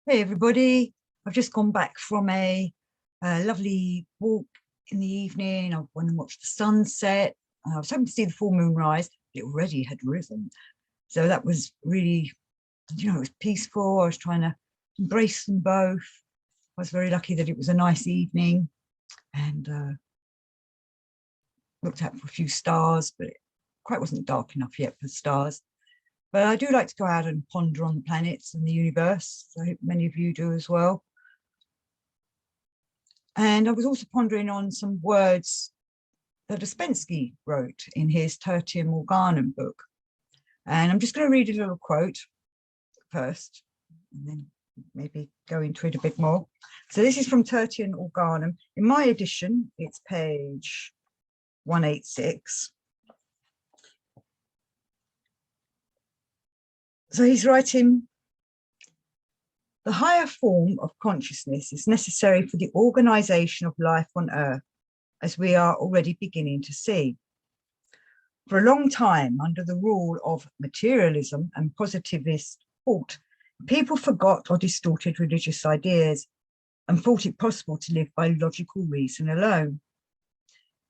Hey everybody, I've just gone back from a lovely walk in the evening. I went and watched the sunset. I was hoping to see the full moon rise. It already had risen. So that was really, it was peaceful. I was trying to embrace them both. I was very lucky that it was a nice evening and looked out for a few stars, but it quite wasn't dark enough yet for stars. But I do like to go out and ponder on the planets and the universe. So I hope many of you do as well. And I was also pondering on some words that Ouspensky wrote in his Tertium Organum book. And I'm just going to read a little quote first, and then maybe go into it a bit more. So this is from Tertium Organum. In my edition, it's page 186. So he's writing, the higher form of consciousness is necessary for the organization of life on Earth, as we are already beginning to see. For a long time, under the rule of materialism and positivist thought, people forgot or distorted religious ideas and thought it possible to live by logical reason alone.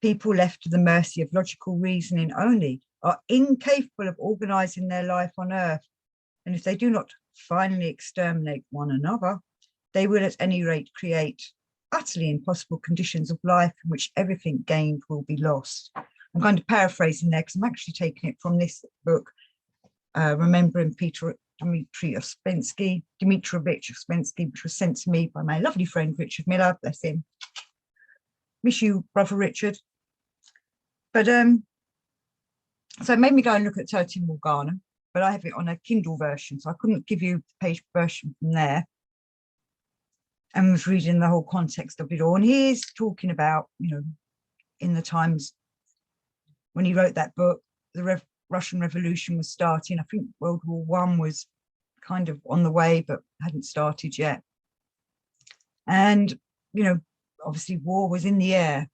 People left to the mercy of logical reasoning only are incapable of organizing their life on Earth. And if they do not finally exterminate one another, they will at any rate create utterly impossible conditions of life in which everything gained will be lost. I'm going to paraphrase in there because I'm actually taking it from this book, Remembering Dmitry Ouspensky, which was sent to me by my lovely friend Richard Miller, bless him. Miss you, brother Richard. But so it made me go and look at Tertium Organum, but I have it on a Kindle version, so I couldn't give you the page version from there. And was reading the whole context of it all. And he is talking about, in the times when he wrote that book, the Russian Revolution was starting. I think World War I was kind of on the way, but hadn't started yet. And, obviously war was in the air.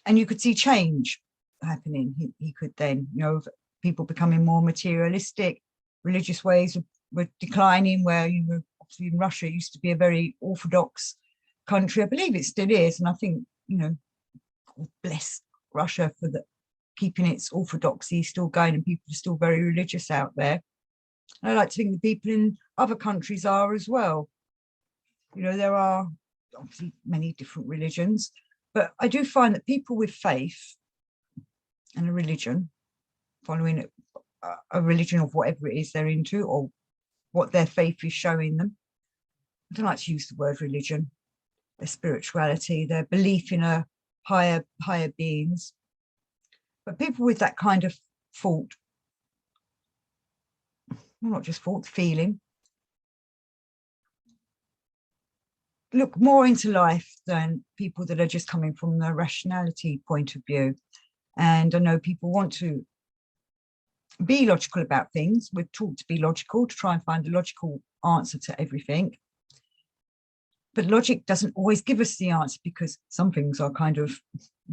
And you could see change happening. He could then, people becoming more materialistic, religious ways were declining, where, obviously in Russia, it used to be a very orthodox country. I believe it still is. And I think, bless Russia for keeping its orthodoxy still going, and people are still very religious out there. And I like to think the people in other countries are as well. There are obviously many different religions, but I do find that people with faith and a religion, following a religion of whatever it is they're into or what their faith is showing them. I don't like to use the word religion, their spirituality, their belief in a higher beings. But people with that kind of thought, not just thought, feeling, look more into life than people that are just coming from the rationality point of view. And I know people want to be logical about things. We're taught to be logical, to try and find a logical answer to everything. But logic doesn't always give us the answer, because some things are kind of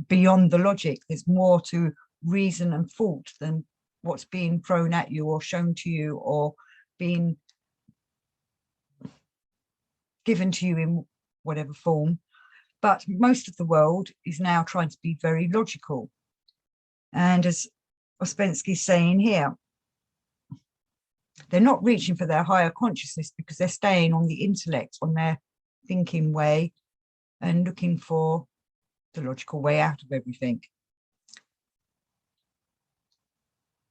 beyond the logic. There's more to reason and thought than what's being thrown at you or shown to you or being given to you in whatever form. But most of the world is now trying to be very logical. And as Ouspensky is saying here, they're not reaching for their higher consciousness because they're staying on the intellect, on their thinking way, and looking for the logical way out of everything.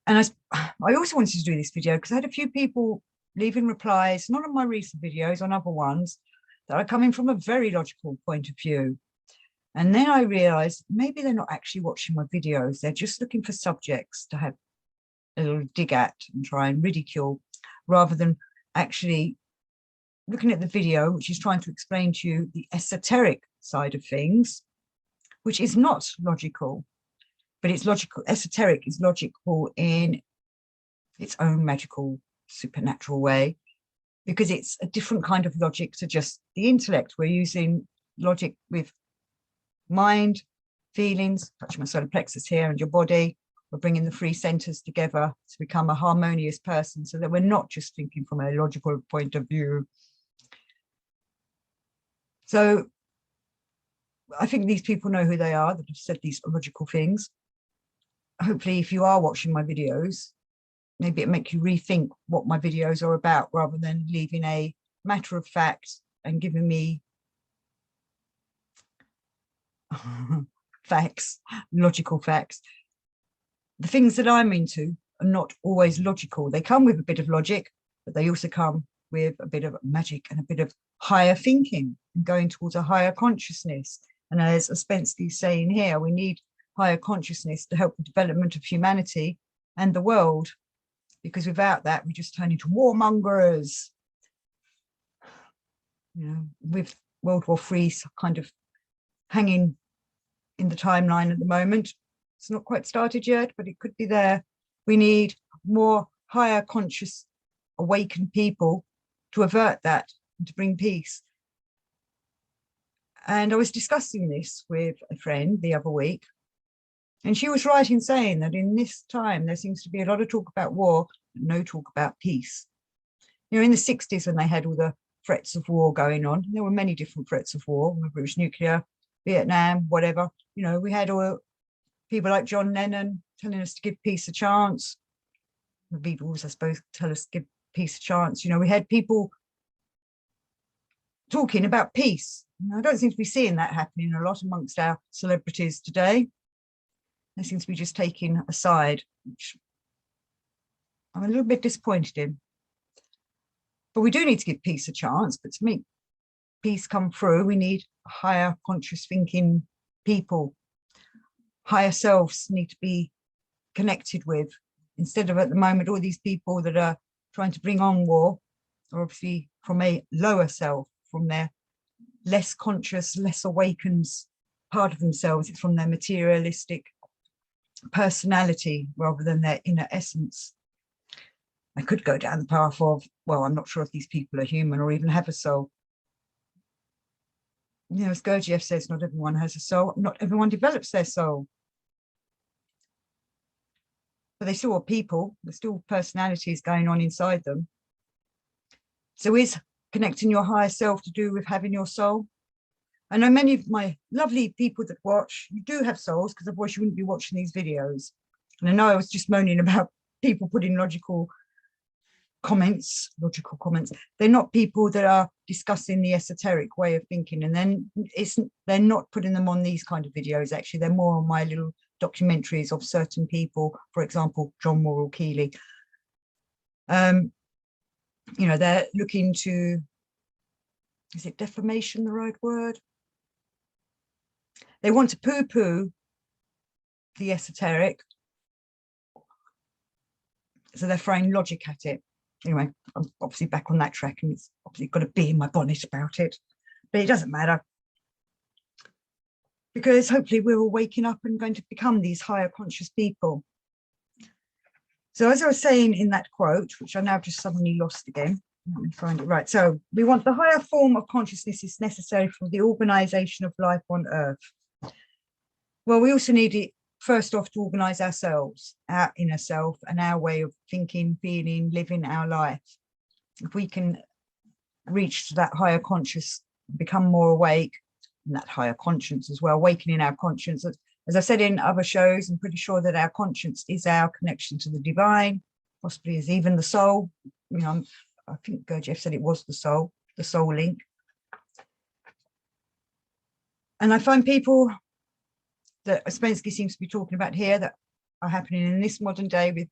And I also wanted to do this video because I had a few people leaving replies, not on my recent videos, on other ones, that are coming from a very logical point of view. And then I realized maybe they're not actually watching my videos. They're just looking for subjects to have a little dig at and try and ridicule, rather than actually looking at the video, which is trying to explain to you the esoteric side of things, which is not logical, but it's logical. Esoteric is logical in its own magical, supernatural way, because it's a different kind of logic to just the intellect. We're using logic with mind, feelings, touch my solar plexus here, and your body, We're bringing the three centers together to become a harmonious person, so that we're not just thinking from a logical point of view. So I think these people know who they are that have said these logical things. Hopefully, if you are watching my videos, maybe it makes you rethink what my videos are about, rather than leaving a matter of fact and giving me facts, logical facts. The things that I'm into are not always logical. They come with a bit of logic, but they also come with a bit of magic and a bit of higher thinking and going towards a higher consciousness. And as Ouspensky is saying here, we need higher consciousness to help the development of humanity and the world, because without that, we just turn into warmongers. You know, with World War III kind of hanging in the timeline at the moment. It's not quite started yet, but it could be there. We need more higher conscious, awakened people to avert that and to bring peace. And I was discussing this with a friend the other week, and she was right in saying that in this time, there seems to be a lot of talk about war, but no talk about peace. You know, in the 60s, when they had all the threats of war going on, there were many different threats of war, whether it was nuclear, Vietnam, whatever. You know, we had all people like John Lennon telling us to give peace a chance. The Beatles, I suppose, tell us to give peace a chance. You know, we had people talking about peace. I don't seem to be seeing that happening a lot amongst our celebrities today. They seem to be just taking a side, which I'm a little bit disappointed in. But we do need to give peace a chance. But to make peace come through, we need higher conscious thinking people. Higher selves need to be connected with, instead of at the moment all these people that are trying to bring on war are obviously from a lower self, from their less conscious, less awakened part of themselves. It's from their materialistic personality rather than their inner essence. I could go down the path of, well, I'm not sure if these people are human or even have a soul. You know, as Gurdjieff says, not everyone has a soul, not everyone develops their soul. But they still are people, there's still personalities going on inside them. So is connecting your higher self to do with having your soul? I know many of my lovely people that watch, you do have souls, because otherwise you wouldn't be watching these videos. And I know I was just moaning about people putting logical comments. They're not people that are discussing the esoteric way of thinking, and then they're not putting them on these kind of videos. Actually, they're more on my little documentaries of certain people, for example, John Morrell Keeley. You know, they're looking to, is it defamation the right word? They want to poo-poo the esoteric, so they're throwing logic at it. Anyway, I'm obviously back on that track, and it's obviously got a bee in my bonnet about it, but it doesn't matter, because hopefully we're all waking up and going to become these higher conscious people. So as I was saying in that quote, which I now just suddenly lost again, let me find it right. So we want the higher form of consciousness is necessary for the organization of life on Earth. Well, we also need it first off to organize ourselves, our inner self, and our way of thinking, feeling, living our life. If we can reach to that higher conscious, become more awake, and that higher conscience as well, awakening our conscience. As I said in other shows, I'm pretty sure that our conscience is our connection to the divine, possibly is even the soul. You know, I think Gurdjieff said it was the soul link. And I find people that Ouspensky seems to be talking about here that are happening in this modern day with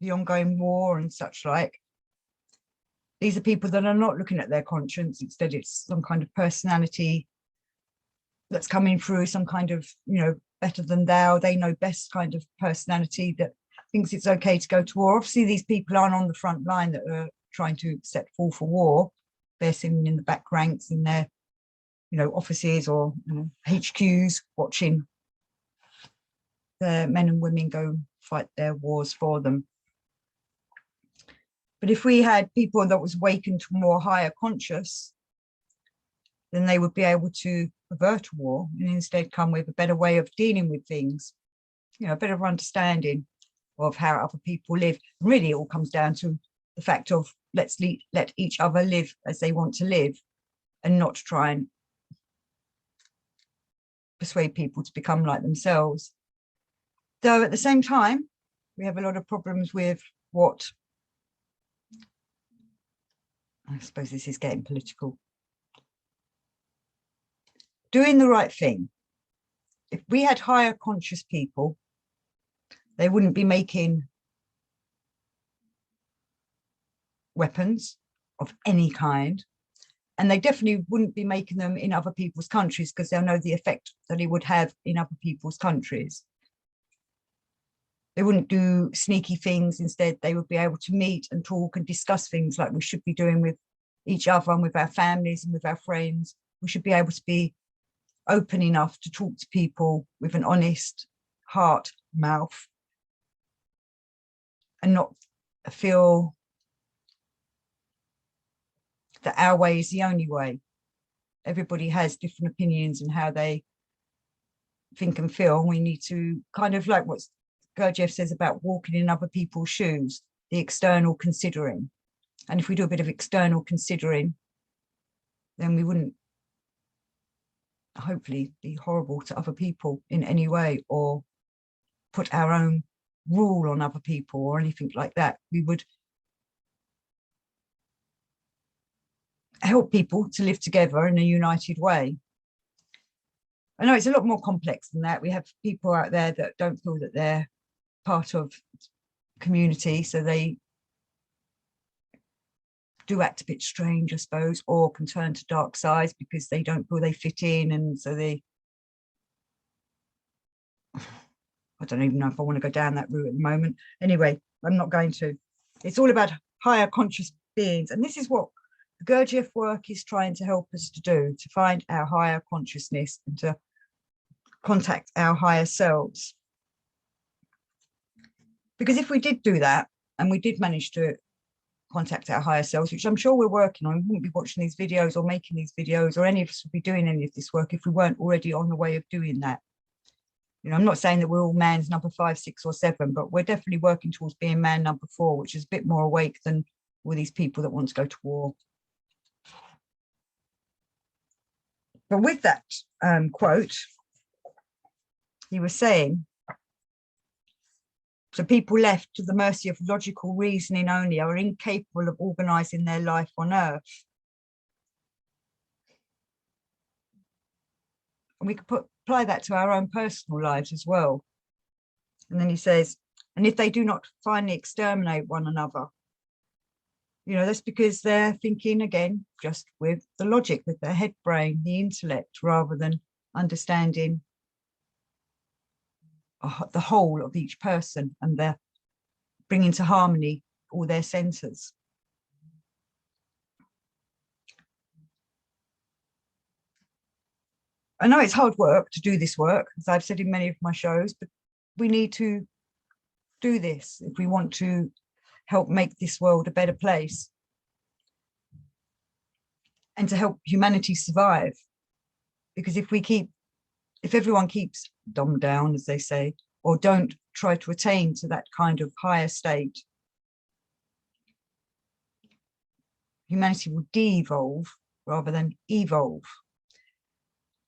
the ongoing war and such like. These are people that are not looking at their conscience. Instead, it's some kind of personality that's coming through, some kind of, you know, better than thou, they know best kind of personality that thinks it's okay to go to war. Obviously, these people aren't on the front line that are trying to set forth for war. They're sitting in the back ranks in their, you know, offices or, you know, HQs, watching their men and women go fight their wars for them. But if we had people that was awakened to more higher conscious, then they would be able to avert war and instead come with a better way of dealing with things. a better understanding of how other people live. Really, it all comes down to the fact of let each other live as they want to live, and not try and persuade people to become like themselves. Though at the same time, we have a lot of problems with what, I suppose this is getting political, doing the right thing. If we had higher conscious people, they wouldn't be making weapons of any kind, and they definitely wouldn't be making them in other people's countries, because they'll know the effect that it would have in other people's countries. They wouldn't do sneaky things. Instead, they would be able to meet and talk and discuss things like we should be doing with each other and with our families and with our friends. We should be able to be open enough to talk to people with an honest heart, mouth, and not feel that our way is the only way. Everybody has different opinions and how they think and feel. We need to kind of, like what Gurdjieff says about walking in other people's shoes, the external considering. And if we do a bit of external considering, then we wouldn't hopefully be horrible to other people in any way, or put our own rule on other people or anything like that. We would help people to live together in a united way. I know it's a lot more complex than that. We have people out there that don't feel that they're part of community, so they do act a bit strange, I suppose, or can turn to dark sides because they don't feel they fit in, and so they, I don't even know if I want to go down that route at the moment. Anyway, I'm not going to. It's all about higher conscious beings, and this is what the Gurdjieff work is trying to help us to do, to find our higher consciousness and to contact our higher selves. Because if we did do that, and we did manage to contact our higher selves, which I'm sure we're working on, we wouldn't be watching these videos or making these videos, or any of us would be doing any of this work if we weren't already on the way of doing that. You know, I'm not saying that we're all man's number 5, 6 or 7, but we're definitely working towards being man number 4, which is a bit more awake than all these people that want to go to war. But with that quote, he was saying, so people left to the mercy of logical reasoning only are incapable of organising their life on earth. And we could apply that to our own personal lives as well. And then he says, and if they do not finally exterminate one another, you know, that's because they're thinking, again, just with the logic, with their head brain, the intellect, rather than understanding the whole of each person, and they're bringing to harmony all their senses. I know it's hard work to do this work, as I've said in many of my shows, but we need to do this if we want to help make this world a better place and to help humanity survive. Because if everyone keeps dumbed down, as they say, or don't try to attain to that kind of higher state, humanity will de-evolve rather than evolve.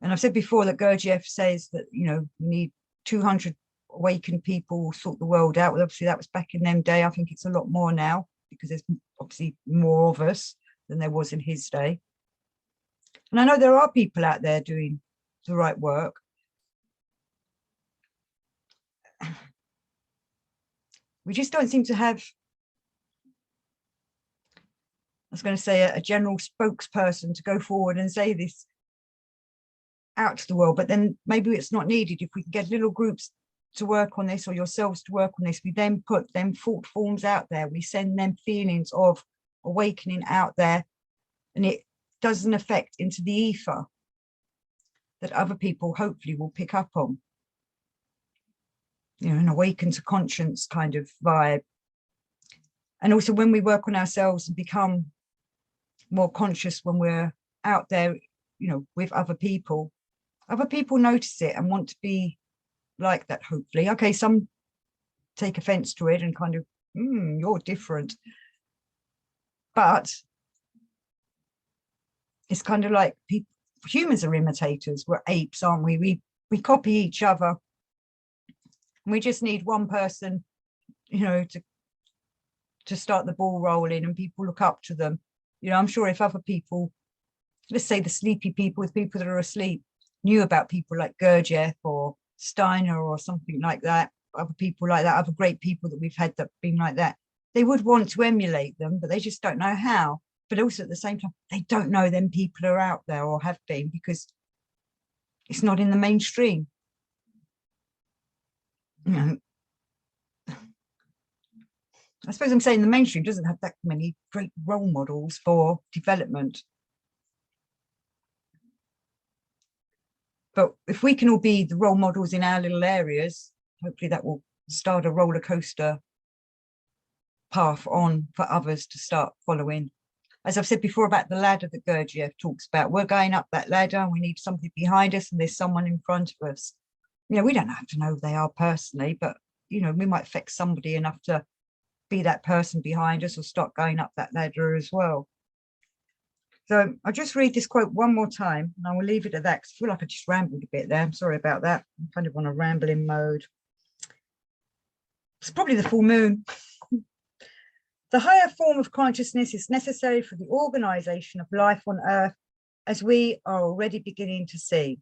And I've said before that Gurdjieff says that, you know, we need 200 awakened people sort the world out. Well, obviously that was back in them day. I think it's a lot more now, because there's obviously more of us than there was in his day. And I know there are people out there doing the right work. We just don't seem to have, I was going to say, a general spokesperson to go forward and say this out to the world. But then maybe it's not needed. If we can get little groups to work on this, or yourselves to work on this, we then put them thought forms out there. We send them feelings of awakening out there, and it does an effect into the ether that other people hopefully will pick up on. You know, an awaken to conscience kind of vibe. And also when we work on ourselves and become more conscious when we're out there, you know, with other people notice it and want to be like that, hopefully. Okay, some take offense to it and kind of, you're different. But it's kind of like people, humans are imitators. We're apes, aren't we? We copy each other. And we just need one person, you know, to start the ball rolling, and people look up to them. You know, I'm sure if other people, let's say the sleepy people, with people that are asleep, knew about people like Gurdjieff or Steiner or something like that, other people like that, other great people that we've had that been like that, they would want to emulate them, but they just don't know how. But also at the same time, they don't know them people are out there or have been, because it's not in the mainstream. You know, I suppose I'm saying the mainstream doesn't have that many great role models for development. But if we can all be the role models in our little areas, hopefully that will start a roller coaster path on for others to start following. As I've said before about the ladder that Gurdjieff talks about, we're going up that ladder and we need something behind us and there's someone in front of us. You know, we don't have to know who they are personally, but, you know, we might affect somebody enough to be that person behind us or start going up that ladder as well. So I'll just read this quote one more time and I will leave it at that, because I feel like I just rambled a bit there. I'm sorry about that. I'm kind of on a rambling mode. It's probably the full moon. The higher form of consciousness is necessary for the organization of life on Earth, as we are already beginning to see.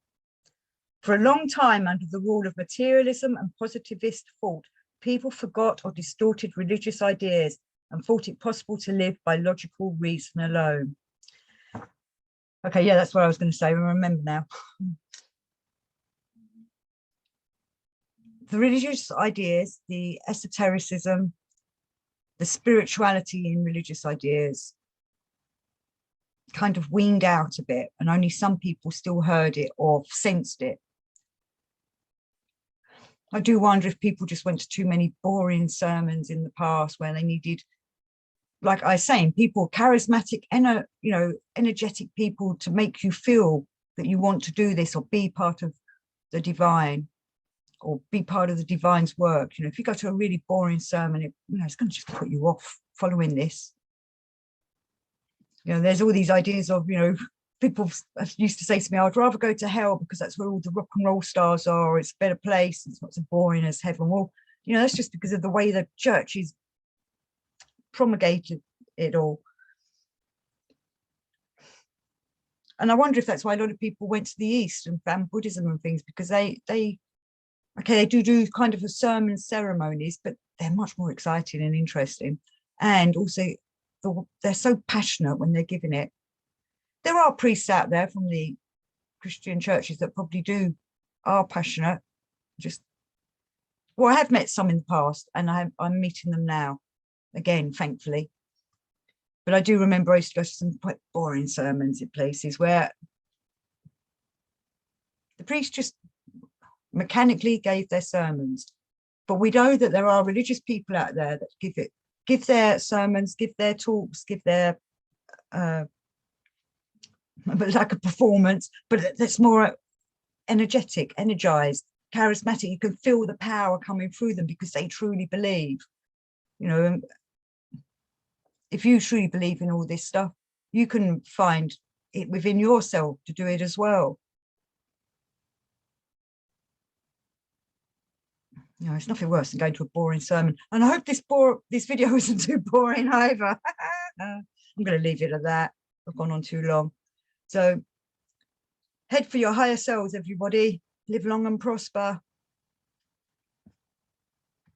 For a long time, under the rule of materialism and positivist thought, people forgot or distorted religious ideas and thought it possible to live by logical reason alone. Okay, yeah, that's what I was going to say. I remember now. The religious ideas, the esotericism, the spirituality in religious ideas kind of weaned out a bit, and only some people still heard it or sensed it. I do wonder if people just went to too many boring sermons in the past where they needed, like I was saying, people, charismatic, you know, energetic people to make you feel that you want to do this or be part of the divine or be part of the divine's work. You know, if you go to a really boring sermon, you know, it's going to just put you off following this. You know, there's all these ideas of, you know, people used to say to me, I'd rather go to hell because that's where all the rock and roll stars are. It's a better place. It's not so boring as heaven. Well, you know, that's just because of the way the church is promulgated it all. And I wonder if that's why a lot of people went to the East and found Buddhism and things, because they do kind of a sermon ceremonies, but they're much more exciting and interesting. And also they're so passionate when they're giving it. There are priests out there from the Christian churches that probably are passionate. Well, I have met some in the past and I'm meeting them now again, thankfully. But I do remember I used to go to some quite boring sermons in places where the priest just mechanically gave their sermons. But we know that there are religious people out there that give their sermons, give their talks, give their like a performance, but that's more energetic, energized, charismatic. You can feel the power coming through them because they truly believe. You know, if you truly believe in all this stuff, you can find it within yourself to do it as well. You know, it's nothing worse than going to a boring sermon. And I hope this video isn't too boring either. I'm going to leave it at that. I've gone on too long. So head for your higher selves, everybody. Live long and prosper.